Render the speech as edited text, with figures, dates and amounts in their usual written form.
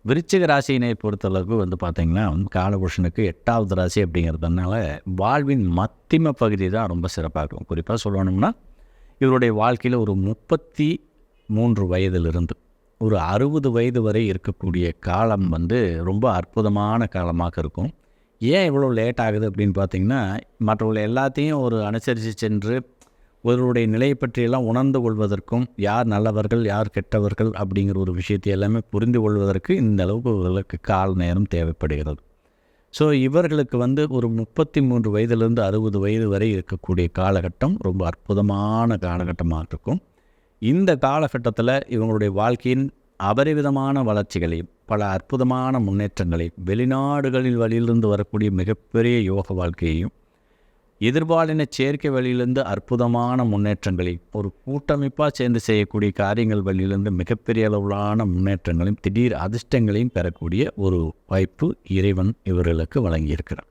விருச்சிக ராசியினை பொறுத்தளவுக்கு பார்த்திங்கன்னா காலபுருஷனுக்கு 8வது ராசி அப்படிங்கிறதுனால வாழ்வின் மத்திம பகுதி தான் ரொம்ப சிறப்பாக இருக்கும். குறிப்பாக சொல்லணும்னா இவருடைய வாழ்க்கையில் ஒரு 33 வயதிலிருந்து ஒரு 60 வயது வரை இருக்கக்கூடிய காலம் ரொம்ப அற்புதமான காலமாக இருக்கும். ஏன் இவ்வளோ லேட் ஆகுது அப்படின்னு பார்த்திங்கன்னா, மற்றவர்கள் எல்லாத்தையும் ஒரு அனுசரித்து சென்று ஒருவருடைய நிலையை பற்றியெல்லாம் உணர்ந்து கொள்வதற்கும், யார் நல்லவர்கள் யார் கெட்டவர்கள் அப்படிங்கிற ஒரு விஷயத்தை எல்லாமே புரிந்து கொள்வதற்கு இந்த அளவுக்கு இவர்களுக்கு கால நேரம் தேவைப்படுகிறது. ஸோ இவர்களுக்கு ஒரு 33 வயதிலிருந்து 60 வயது வரை இருக்கக்கூடிய காலகட்டம் ரொம்ப அற்புதமான காலகட்டமாக இருக்கும். இந்த காலகட்டத்தில் இவங்களுடைய வாழ்க்கையின் அபரிவிதமான வளர்ச்சிகளையும் பல அற்புதமான முன்னேற்றங்களையும் வெளிநாடுகளில் வழியிலிருந்து வரக்கூடிய மிகப்பெரிய யோக வாழ்க்கையையும் எதிர்பாலின சேர்க்கை வழியிலிருந்து அற்புதமான முன்னேற்றங்களையும் ஒரு கூட்டமைப்பாக சேர்ந்து செய்யக்கூடிய காரியங்கள் வழியிலிருந்து மிகப்பெரிய அளவிலான முன்னேற்றங்களையும் திடீர் அதிர்ஷ்டங்களையும் பெறக்கூடிய ஒரு வாய்ப்பு இறைவன் இவர்களுக்கு வழங்கியிருக்கிறார்.